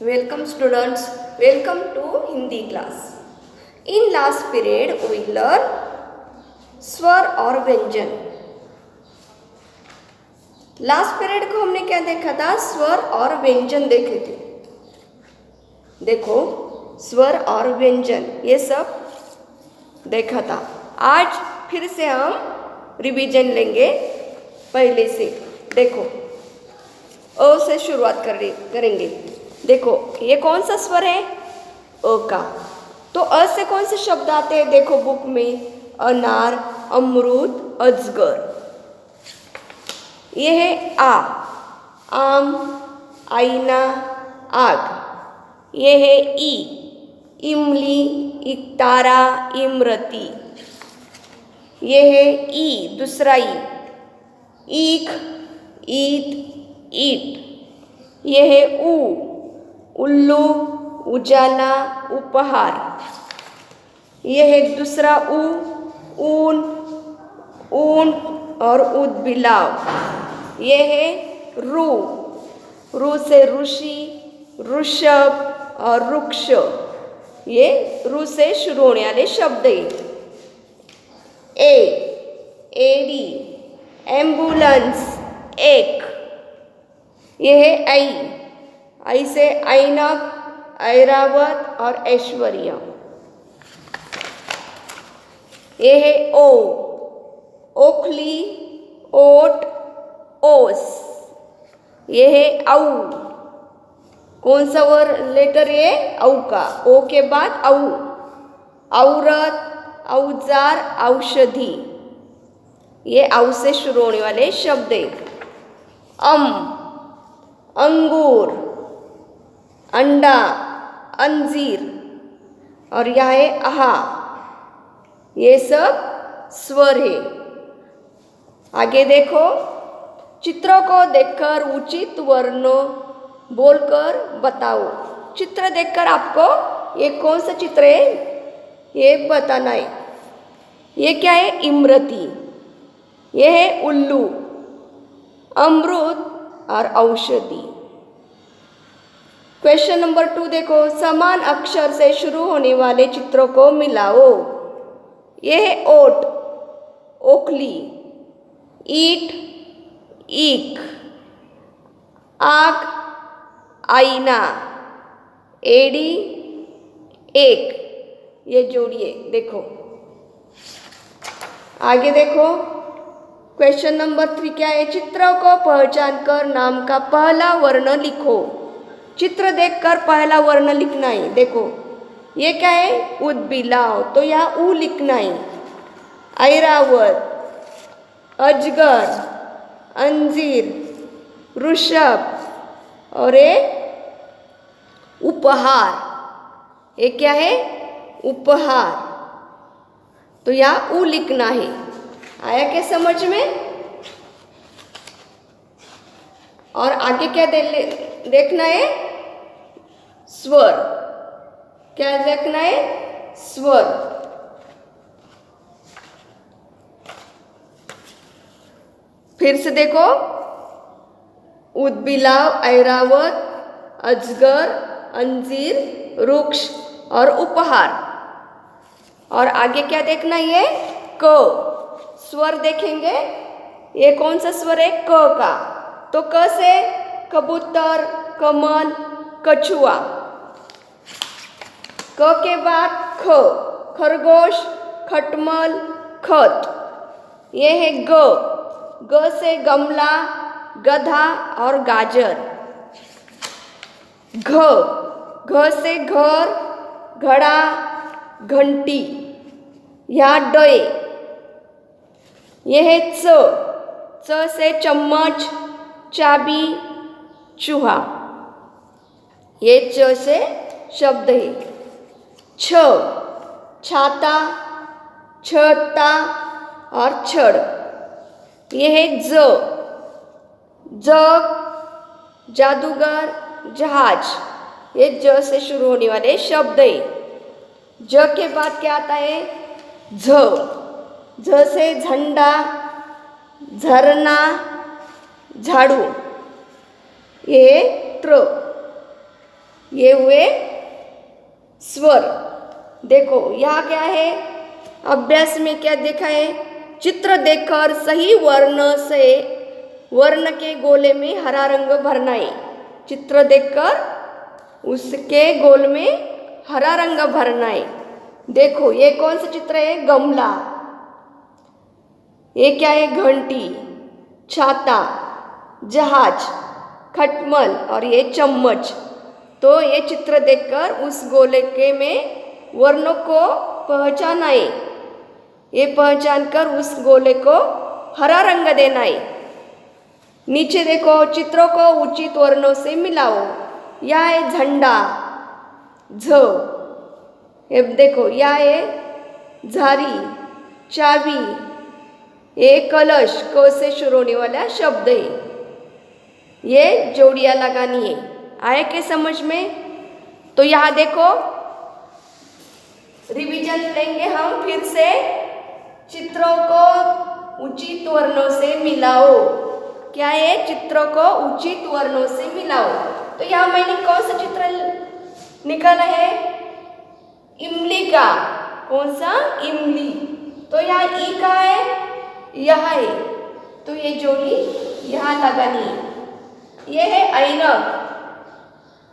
Welcome students, welcome to Hindi class. In last period we learn स्वर और व्यंजन. Last period को हमने क्या देखा था? स्वर और व्यंजन देखे थे. देखो स्वर और व्यंजन ये सब देखा था. आज फिर से हम रिवीजन लेंगे पहले से. देखो अ से शुरुआत करेंगे. देखो ये कौन सा स्वर है? अ का. तो अ से कौन से शब्द आते हैं? देखो बुक में अनार, अमरूद, अजगर. ये है आ, आम, आईना, आग. ये है ई, इमली, इकतारा, इमरती. ये है ई, दूसरा ई, ईख, ईद, ईट. ये है ऊ, उल्लू, उजाला, उपहार. ये है दूसरा ऊ, ऊन, ऊन और उद्बिलाव. ये है रू, रू से ऋषि, ऋषभ और वृक्ष. ये रू से शुरू होने वाले शब्द है. ए, एडी, एम्बुलेंस, एक. ये है आई, आई से ऐनक, ऐरावत और ऐश्वर्या. ये है ओ, ओखली, ओट, ओस. ये है औ, कौन सा लेटर है? औ का. ओ के बाद औ, औरत, औजार, औषधि. ये औ से शुरू होने वाले शब्द है. अंगूर, अंडा, अंजीर और यह है आहा. ये सब स्वर है. आगे देखो, चित्रों को देखकर उचित वर्ण बोलकर बताओ. चित्र देखकर आपको ये कौन सा चित्र है ये बताना है. ये क्या है? इमरती. ये है उल्लू, अमृत और औषधि. क्वेश्चन नंबर 2 देखो, समान अक्षर से शुरू होने वाले चित्रों को मिलाओ. ये है ओट, ओखली, ईट, ईख, आग, आईना, एड़ी, एक. ये जोड़िए. देखो आगे देखो, क्वेश्चन नंबर 3 क्या है? चित्रों को पहचान कर नाम का पहला वर्ण लिखो. चित्र देखकर पहला वर्ण लिखना है. देखो ये क्या है? उद्बिलाव, तो यहाँ ऊ लिखना है. ऐरावत, अजगर, अंजीर, ऋषभ और ये उपहार. ये क्या है? उपहार. तो यहाँ ऊ लिखना है. आया क्या समझ में? और आगे क्या देखना है? स्वर. क्या देखना है? स्वर. फिर से देखो, उद्बिलाव, ऐरावत, अजगर, अंजीर, वृक्ष और उपहार. और आगे क्या देखना है? क. स्वर देखेंगे. ये कौन सा स्वर है? क का. तो क से कबूतर, कमल, कछुआ. क के बाद ख, खरगोश, खटमल, खत. ये है ग, ग से गमला, गधा और गाजर. घ, घ से घर, घड़ा, घंटी. यहाँ डय. यह है च, च से चम्मच, चाबी, चूहा. ये च से शब्द है. छ, छाता, छत्ता और छड़. ये है ज, जग, जादूगर, जहाज. ये ज से शुरू होने वाले शब्द है. ज के बाद क्या आता है? झ, झ से झंडा, झरना, झाड़ू. ये त्र, ये हुए स्वर। देखो यहाँ क्या है, अभ्यास में क्या देखा है, चित्र देखकर सही वर्ण से वर्ण के गोले में हरा रंग भरना है। चित्र देखकर उसके गोल में हरा रंग भरना है। देखो ये कौन सा चित्र है, गमला। ये क्या है, घंटी, छाता, जहाज, खटमल और ये चम्मच। तो ये चित्र देखकर उस गोले के में वर्णों को पहचाना है। ये पहचान कर उस गोले को हरा रंग देना है। नीचे देखो, चित्रों को उचित वर्णों से मिलाओ। यह है झंडा, झ। ये देखो, यह है झारी, चाबी। ये कलश, क से शुरू होने वाला शब्द है। ये जोड़ियां लगानी है। आए के समझ में? तो यहाँ देखो, रिवीजन लेंगे हम फिर से। चित्रों को उचित वर्णों से मिलाओ। क्या है, चित्रों को उचित वर्णों से मिलाओ। तो यहाँ मैंने कौन सा चित्र निकाला है, इमली का। कौन सा, इमली। तो यहाँ ई का है, यह है। तो ये जोड़ी यहाँ लगानी है। ये है ऐनक,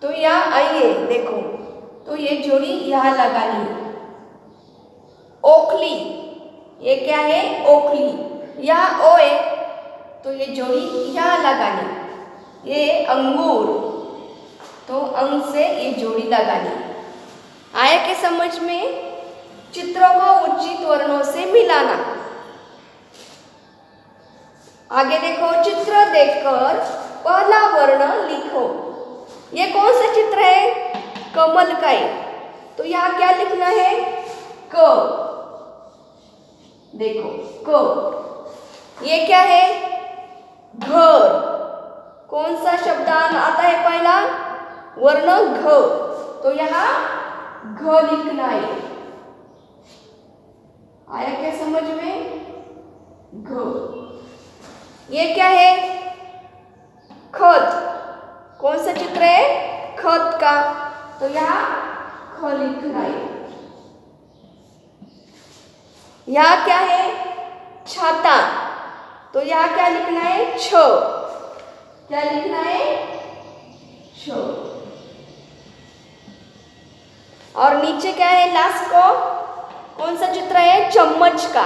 तो यहाँ आई है, देखो। तो ये जोड़ी यहाँ लगानी है। ओखली, ये क्या है, ओखली। यहाँ ओ है, तो ये जोड़ी यहाँ लगानी। ये अंगूर, तो अंग से ये जोड़ी लगानी। आया के समझ में? चित्रों को उचित वर्णों से मिलाना। आगे देखो, चित्र देखकर पहला वर्ण लिखो। ये कौन सा चित्र है, कमल का है। तो यहाँ क्या लिखना है, क। देखो, क। ये क्या है, घर। कौन सा शब्द आता है पहला, वर्ण घ। तो यहाँ घ लिखना है। आया क्या समझ में, घ। ये क्या है, खत। कौन सा चित्र है, खत का। तो यहाँ ख लिखना है। यहाँ क्या है, छाता। तो यहाँ क्या लिखना है, छ। क्या लिखना है, छ। और नीचे क्या है, लास्ट को कौन सा चित्र है, चम्मच का।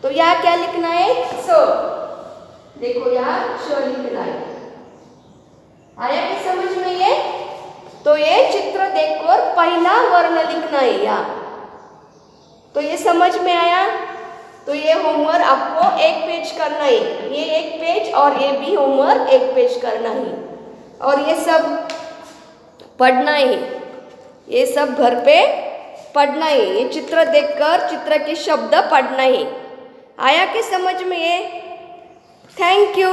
तो यहाँ क्या लिखना है, स। देखो यहाँ च लिखना है। आया कि समझ में ये? तो ये चित्र देखकर पहला वर्ण लिखना है यहाँ। तो ये समझ में आया? तो ये होमवर्क आपको एक पेज करना है। ये एक पेज और ये भी होमवर्क एक पेज करना है। और ये सब पढ़ना है। ये सब घर पे पढ़ना है। ये चित्र देखकर चित्र के शब्द पढ़ना है। आया कि समझ में ये? Thank you.